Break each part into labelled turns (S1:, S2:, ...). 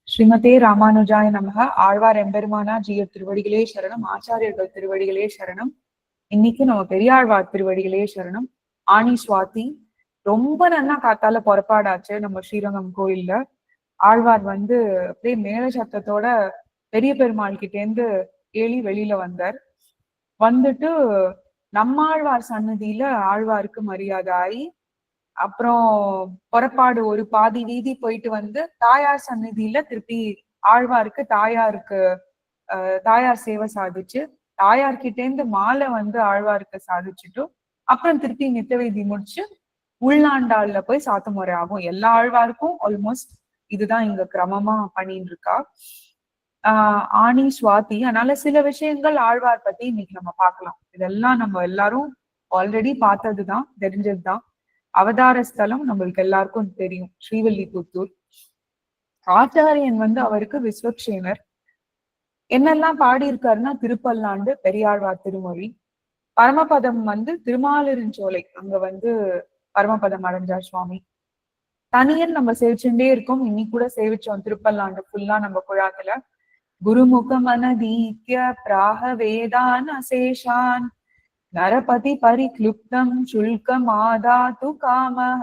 S1: ஸ்ரீமதே ராமானுஜாய நமக. ஆழ்வார் எம்பெருமானா ஜீய திருவடிகளே சரணம். ஆச்சாரியர்கள் திருவடிகளே சரணம். இன்னைக்கு நம்ம பெரியாழ்வார் திருவடிகளே சரணம். ஆனி சுவாதி ரொம்ப நல்லா காத்தால புறப்பாடாச்சு நம்ம ஸ்ரீரங்கம் கோயில்ல. ஆழ்வார் அப்படியே மேல சத்தத்தோட பெரிய பெருமாள் கிட்டேந்து ஏழி வெளியில வந்தார். வந்துட்டு நம்மாழ்வார் சன்னதியில ஆழ்வாருக்கு மரியாதை ஆகி, அப்புறம் புறப்பாடு ஒரு பாதி வீதி போயிட்டு தாயார் சன்னதியில திருப்பி ஆழ்வாருக்கு தாயார் சேவை சாதிச்சு, தாயார்கிட்டேந்து மாலை ஆழ்வாருக்கு சாதிச்சுட்டு, அப்புறம் திருப்பி நித்த வீதி முடிச்சு உள்நாண்டாள்ல போய் சாத்து முறை ஆகும். எல்லா ஆழ்வாருக்கும் ஆல்மோஸ்ட் இதுதான் இங்க கிரமமா பண்ணிட்டு இருக்கா. ஆனி சுவாதி. அதனால சில விஷயங்கள் ஆழ்வார் பத்தி இன்னைக்கு நம்ம பார்க்கலாம். இதெல்லாம் நம்ம எல்லாரும் ஆல்ரெடி பார்த்ததுதான், தெரிஞ்சதுதான். அவதார ஸ்தலம் நம்மளுக்கு எல்லாருக்கும் தெரியும், ஸ்ரீவில்லிபுத்தூர். ஆச்சாரியன் அவருக்கு விஸ்வக்ஷேனர். என்னெல்லாம் பாடியிருக்காருன்னா திருப்பல்லாண்டு, பெரியாழ்வார் திருமொழி. பரமபதம் திருமாலிருஞ்சோலை, அங்க பரமபதம் அடைஞ்சார் சுவாமி. தனியன் நம்ம சேவிச்சுட்டே இருக்கோம். இன்னைக்கு கூட சேவிச்சோம் திருப்பல்லாண்டு ஃபுல்லா நம்ம குழாத்துல. குருமுகமனதீக்ய பிராக வேதான் அசேஷான் நரபதி பரிக்ளுப்தம் சுல்கமாதாது காமஹ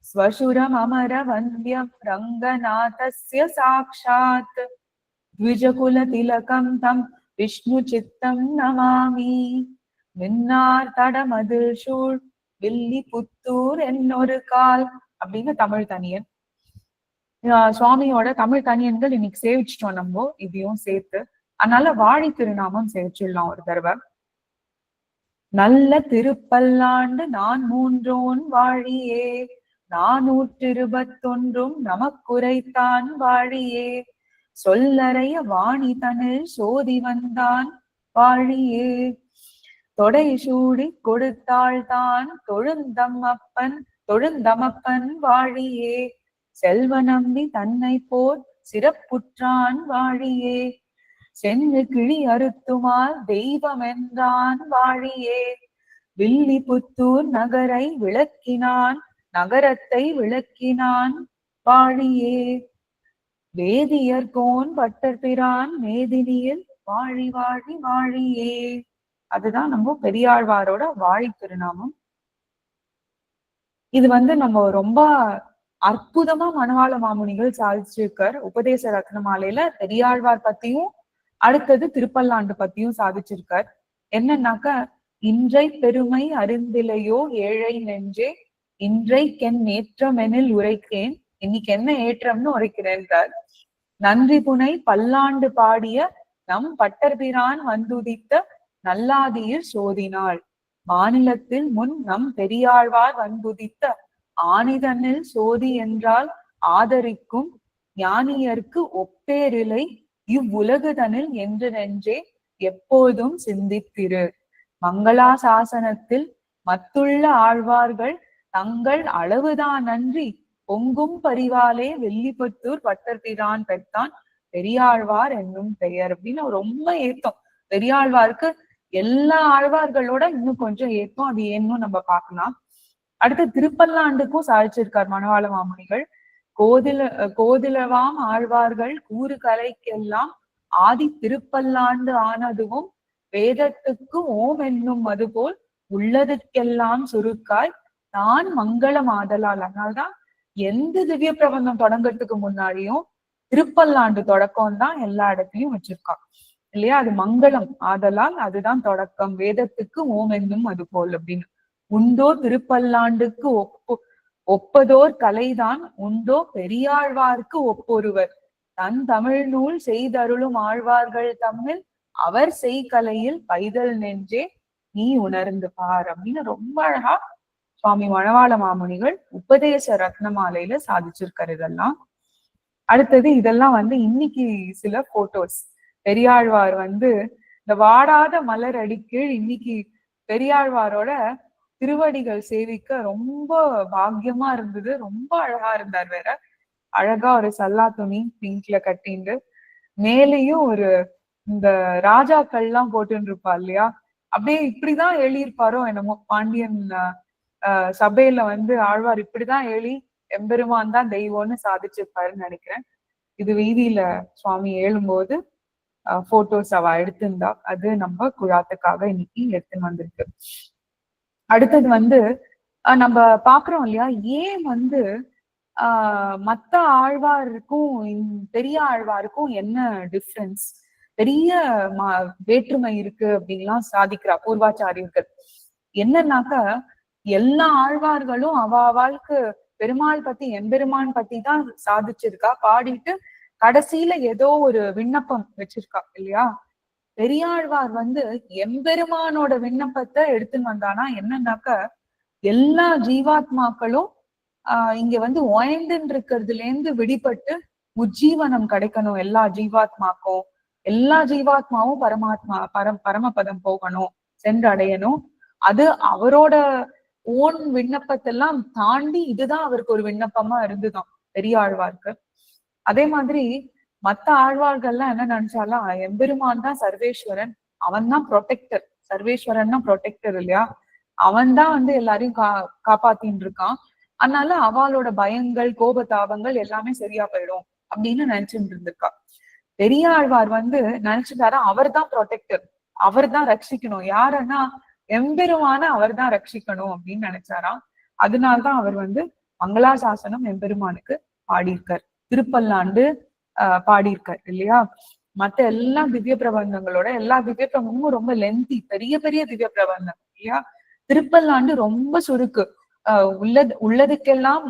S1: ஸ்வசுரம் அமர வந்தியம் ரங்கநாதஸ்ய சாக்ஷாத் த்விஜகுல திலகம் தம் விஷ்ணு சித்தம் நமாமி மின்னார் தடமதில் சூழ் வில்லிபுத்தூர் என்னொரு கால் அப்படின்னு தமிழ் தனியன். சுவாமியோட தமிழ் தனியன்கள் இன்னைக்கு சேவிச்சிட்டோம் நம்ம, இதையும் சேர்த்து. அதனால வாழி திருநாமம் சேவிச்சிடலாம் ஒரு தடவை. நல்ல திருப்பல்லாண்டு நான் மூன்றோன் வாழியே, 421 நமக்குரைத்தான் வாழியே, சொல்லறைய வாணி தனில் சோதி வந்தான் வாழியே, தொடை சூடி கொடுத்தாள்தான் தொழுந்தமப்பன் வாழியே, செல்வ நம்பி தன்னை போர் சிறப்புற்றான் வாழியே, சென்று கிளி அறுத்துமால் தெய்வம் என்றான் வாழியே, வில்லிபுத்தூர் நகரை விளக்கினான் நகரத்தை விளக்கினான் வாழியே, வேதியர்கோன் பட்டர்பிரான் மேதினியில் வாழி வாழி வாழியே. அதுதான் நம்ம பெரியாழ்வாரோட வாழி திருநாமம். இது நம்ம ரொம்ப அற்புதமா மணவாள மாமுனிகள் சாதிச்சிருக்கார். உபதேச ரத்னமாலையில பெரியாழ்வார் பத்தியும் அடுத்தது திருப்பல்லாண்டு பத்தியும் சாதிச்சிருக்கார். என்னன்னாக்க, இன்றை பெருமை அறிந்திலையோ ஏழை நெஞ்சே, இன்றைக்கென் ஏற்றமெனில் உரைக்கேன். இன்னைக்கு என்ன ஏற்றம்னு உரைக்கிறேன்றார். நன்றி புனை பல்லாண்டு பாடிய நம் பட்டர்பிரான் வந்துதித்த நல்லாதியில் சோதினாள், மாநிலத்தில் முன் நம் பெரியாழ்வார் வந்துதித்த ஆனிதனில் சோதி என்றால் ஆதரிக்கும் ஞானியர்க்கு ஒப்பேரிலை இவ்வுலகுதனில் என்று நெஞ்சே எப்போதும் சிந்தித்திரு. மங்களாசாசனத்தில் மத்துள்ள ஆழ்வார்கள் தங்கள் அளவுதான் நன்றி பொங்கும் பரிவாலே வில்லிபுத்தூர் பட்டர்பிரான் பெற்றான் பெரியாழ்வார் என்னும் பெயர் அப்படின்னு ரொம்ப ஏத்தம். பெரியாழ்வாருக்கு எல்லா ஆழ்வார்களோட இன்னும் கொஞ்சம் ஏத்தம். அது ஏன்னும் நம்ம பார்க்கலாம். அடுத்து திருப்பல்லாண்டுக்கும் சாதிச்சிருக்கார் மணவாள மாமுனிகள். கோதிலவாம் ஆழ்வார்கள் கூறு கலைக்கெல்லாம் ஆதி திருப்பல்லாண்டு ஆனதுவும் வேதத்துக்கு ஓம் என்னும் அதுபோல் உள்ளதுக்கெல்லாம் சுருக்காய் தான் மங்களம் ஆதலால். அதனால்தான் எந்த திவ்ய பிரபந்தம் தொடங்கறதுக்கு முன்னாடியும் திருப்பல்லாண்டு தொடக்கம் தான் எல்லா இடத்துலயும் வச்சிருக்கான் இல்லையா? அது மங்களம் ஆதலால், அதுதான் தொடக்கம். வேதத்துக்கு ஓம் என்னும் அது போல் அப்படின்னு. உண்டோ திருப்பல்லாண்டுக்கு ஒப்பதோர் கலைதான் உண்டோ பெரியாழ்வார்க்கு ஒப்பொருவர், தன் தமிழ் நூல் செய்தருளும் ஆழ்வார்கள் தம்மில் அவர் செய்கலையில் பைதல் நெஞ்சே நீ உணர்ந்து பார் அப்படின்னு ரொம்ப அழகா சுவாமி மணவாள மாமுனிகள் உபதேச ரத்னமாலையில சாதிச்சிருக்காரு. இதெல்லாம் அடுத்தது இதெல்லாம் இன்னைக்கு சில போட்டோஸ். பெரியாழ்வார் இந்த வாடாத மலர் அடிக்கீழ் இன்னைக்கு பெரியாழ்வாரோட திருவடிகள் சேவிக்க ரொம்ப பாக்கியமா இருந்தது. ரொம்ப அழகா இருந்தார். வேற அழகா ஒரு சல்லா துணி பிங்க்ல கட்டிண்டு, மேலேயும் ஒரு இந்த ராஜாக்கள்லாம் போட்டுன்னு இருப்பா இல்லையா, அப்படியே இப்படிதான் எழுதியிருப்பாரோ என்னமோ. பாண்டியன் சபையில ஆழ்வார் இப்படிதான் எம்பெருமான் தான் தெய்வம்னு சாதிச்சிருப்பாருன்னு நினைக்கிறேன். இது வீதியில சுவாமி ஏழும்போது போட்டோஸ் அவ எடுத்திருந்தா, அது நம்ம குழாத்துக்காக இன்னைக்கு எடுத்துன்னு வந்திருக்கு. அடுத்தது வந்து நம்ம பாக்குறோம் இல்லையா, ஏன் வந்து மத்த ஆழ்வாருக்கும் பெரிய ஆழ்வாருக்கும் என்ன டிஃபரன்ஸ், பெரிய வேற்றுமை இருக்கு அப்படின்லாம் சாதிக்கிறா பூர்வாச்சாரியர்கள். என்னன்னாக்கா எல்லா ஆழ்வார்களும் அவளுக்கு பெருமாள் பத்தி எம்பெருமான் பத்தி தான் சாதிச்சிருக்கா, பாடிட்டு கடைசியில ஏதோ ஒரு விண்ணப்பம் வச்சிருக்கா இல்லையா. பெரியாழ்வார் வந்து எம்பெருமானோட விண்ணப்பத்தை எடுத்துன்னு வந்தானா, என்னன்னாக்க எல்லா ஜீவாத்மாக்களும் இங்க வந்து ஓய்ந்துன்னு இருக்கிறதுல இருந்து விடுபட்டு உஜ்ஜீவனம் கிடைக்கணும் எல்லா ஜீவாத்மாக்கும், எல்லா ஜீவாத்மாவும் பரமபதம் போகணும், சென்றடையணும். அது அவரோட ஓன் விண்ணப்பத்தெல்லாம் தாண்டி இதுதான் அவருக்கு ஒரு விண்ணப்பமா இருந்துதான் பெரியாழ்வார்க்கு. அதே மாதிரி மத்த ஆழ்வார்கள்லாம் என்ன நினைச்சாலும் எம்பெருமான் தான் சர்வேஸ்வரன், அவன் தான் ப்ரொடெக்டர், சர்வேஸ்வரன் தான் ப்ரொடெக்டர் இல்லையா, அவன் தான் வந்து எல்லாரையும் காப்பாத்தின்னு இருக்கான். அதனால அவளோட பயங்கள் கோபதாபங்கள் எல்லாமே சரியா போயிடும் அப்படின்னு நினைச்சுட்டு இருந்திருக்கா. பெரியாழ்வார் வந்து நினைச்சுட்டாரா அவர் தான் ப்ரொடெக்டர், அவர் தான் ரட்சிக்கணும், யாருன்னா எம்பெருமான அவர் தான் ரட்சிக்கணும் அப்படின்னு நினைச்சாராம். அதனால்தான் அவர் வந்து மங்களாசாசனம் எம்பெருமானுக்கு பாடியிருக்கார், திருப்பல்லாண்டு பாடியிருக்கார் இல்லையா. மத்த எல்லா திவ்ய பிரபந்தங்களோட எல்லா திவ்ய பிரபந்தமும் ரொம்ப லென்த்தி, பெரிய பெரிய திவ்ய பிரபந்தம் இல்லையா. திருப்பல்லாண்டு ரொம்ப சுருக்கு, உள்ளதுக்கெல்லாம்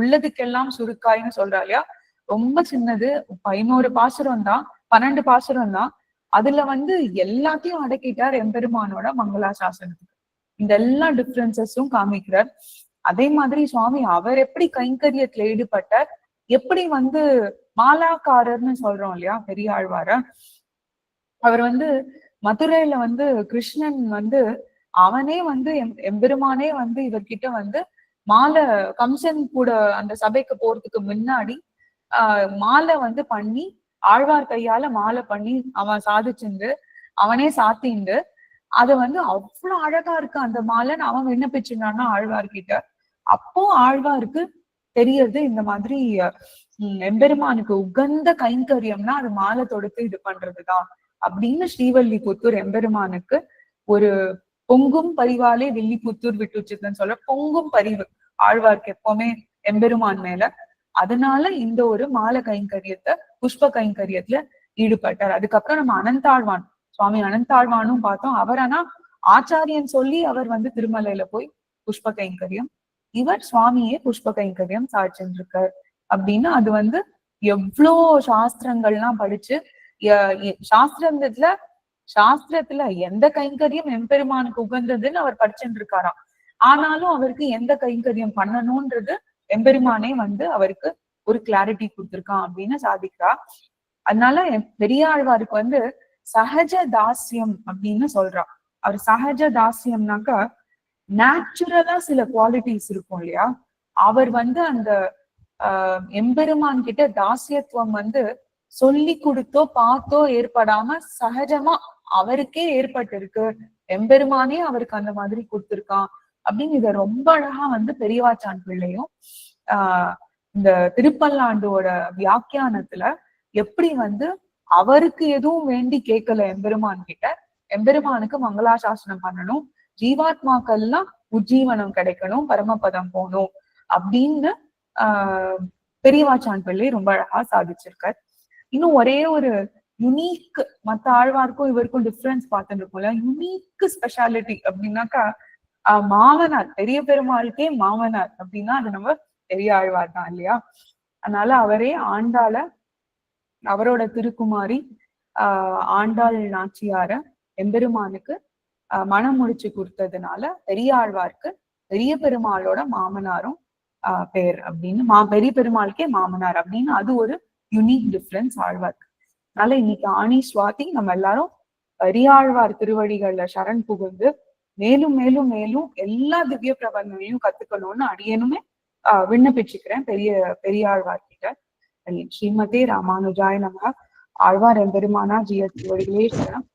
S1: உள்ளதுக்கெல்லாம் சுருக்காய்ன்னு சொல்றா இல்லையா. ரொம்ப சின்னது, 11 பாசுரம் தான், 12 பாசுரம் தான். அதுல வந்து எல்லாத்தையும் அடக்கிட்டார் எம்பெருமானோட மங்களாசாசனத்துக்கு. இந்த எல்லா டிஃபரன்சஸும் காமிக்கிறார். அதே மாதிரி சுவாமி அவர் எப்படி கைங்கரியத்துல ஈடுபட்டார், எப்படி வந்து மாலாக்காரர்னு சொல்றோம் இல்லையா பெரியாழ்வார. அவர் வந்து மதுரையில வந்து கிருஷ்ணன் வந்து அவனே வந்து எம்பெருமானே வந்து இவர்கிட்ட வந்து மாலை, கம்சன் கூட அந்த சபைக்கு போறதுக்கு முன்னாடி மாலை வந்து பண்ணி, ஆழ்வார் கையால மாலை பண்ணி அவன் சாதிச்சுண்டு அவனே சாத்திண்டு, அது வந்து அவ்வளவு அழகா இருக்கு அந்த மாலைன்னு அவன் விண்ணப்பிச்சுட்டான்னா ஆழ்வார்கிட்ட. அப்போ ஆழ்வாருக்கு தெரியறது இந்த மாதிரி எம்பெருமானுக்கு உகந்த கைங்கரியம்னா அது மாலை தொடுத்து இது பண்றதுதான் அப்படின்னு ஸ்ரீவல்லிபுத்தூர் எம்பெருமானுக்கு ஒரு பொங்கும் பரிவாலே வில்லிபுத்தூர் விட்டுச்சுன்னு சொல்ல பொங்கும் பரிவு ஆழ்வார்க்கு எப்பவுமே எம்பெருமான் மேல. அதனால இந்த ஒரு மாலை கைங்கரியத்தை புஷ்ப கைங்கரியத்துல ஈடுபட்டார். அதுக்கப்புறம் நம்ம அனந்தாழ்வான், சுவாமி அனந்தாழ்வானும் பார்த்தோம். அவர் ஆனா ஆச்சாரியன் சொல்லி அவர் வந்து திருமலையில போய் புஷ்ப கைங்கரியம், இவர் சுவாமியே புஷ்ப கைங்கரியம் சாட்சிருக்கார் அப்படின்னு. அது வந்து எவ்வளோ சாஸ்திரங்கள்லாம் படிச்சு சாஸ்திரத்துல எந்த கைங்கரியம் எம்பெருமானுக்கு உகந்ததுன்னு அவர் படிச்சுட்டு இருக்காராம். ஆனாலும் அவருக்கு எந்த கைங்கரியம் பண்ணணும்ன்றது எம்பெருமானே வந்து அவருக்கு ஒரு கிளாரிட்டி கொடுத்திருக்கான் அப்படின்னு சாதிக்கிறா. அதனால பெரியாழ்வாருக்கு வந்து சகஜ தாசியம் அப்படின்னு சொல்றா. அவர் சகஜ தாசியம்னாக்கா நேச்சுரலா சில குவாலிட்டிஸ் இருக்கும் இல்லையா. அவர் வந்து அந்த எம்பெருமான் கிட்ட தாசியத்துவம் வந்து சொல்லி கொடுத்தோ பார்த்தோ ஏற்படாம சகஜமா அவருக்கே ஏற்பட்டிருக்கு, எம்பெருமானே அவருக்கு அந்த மாதிரி கொடுத்திருக்கான் அப்படின்னு இத ரொம்ப அழகா வந்து பெரியவாச்சான் பிள்ளையும் இந்த திருப்பல்லாண்டோட வியாக்கியானத்துல எப்படி வந்து அவருக்கு எதுவும் வேண்டி கேட்கல எம்பெருமான் கிட்ட, எம்பெருமானுக்கு மங்களாசாசனம் பண்ணணும், ஜீவாத்மாக்கள்லாம் உஜ்ஜீவனம் கிடைக்கணும், பரமபதம் போகணும் அப்படின்னு பெரியவாச்சான் பிள்ளை ரொம்ப அழகா சாதிச்சிருக்கார். இன்னும் ஒரே ஒரு யுனிக், மத்த ஆழ்வாருக்கும் இவருக்கும் டிஃபரன்ஸ் பார்த்துட்டு இருக்கோம்ல, யுனிக் ஸ்பெஷாலிட்டி அப்படின்னாக்கா மாமனார், பெரிய பெருமாளுக்கே மாமனார் அப்படின்னா அது நம்ம பெரிய ஆழ்வார் தான் இல்லையா. அதனால அவரே ஆண்டாள, அவரோட திருக்குமாரி ஆண்டாள் நாச்சியார எம்பெருமானுக்கு மனம் முடிச்சு கொடுத்ததுனால பெரிய ஆழ்வார்க்கு பெரிய பெருமாளோட மாமனாரும் பேர் அப்படின்னு பெரிய பெருமாளுக்கே மாமனார் அப்படின்னு அது ஒரு யுனிக் டிஃபரன்ஸ் ஆழ்வார்க்கு. அதனால இன்னைக்கு ஆணி சுவாதி நம்ம எல்லாரும் பெரியாழ்வார் திருவடிகள்ல சரண் புகுந்து மேலும் மேலும் மேலும் எல்லா திவ்ய பிரபந்தங்களையும் கத்துக்கணும்னு அடியேனுமே விண்ணப்பிச்சுக்கிறேன் பெரியாழ்வார் கிட்ட. ஸ்ரீமதே ராமானுஜாய நமஹ. ஆழ்வார் எம்பெருமானா ஜிய திருவடிகளே சரணம்.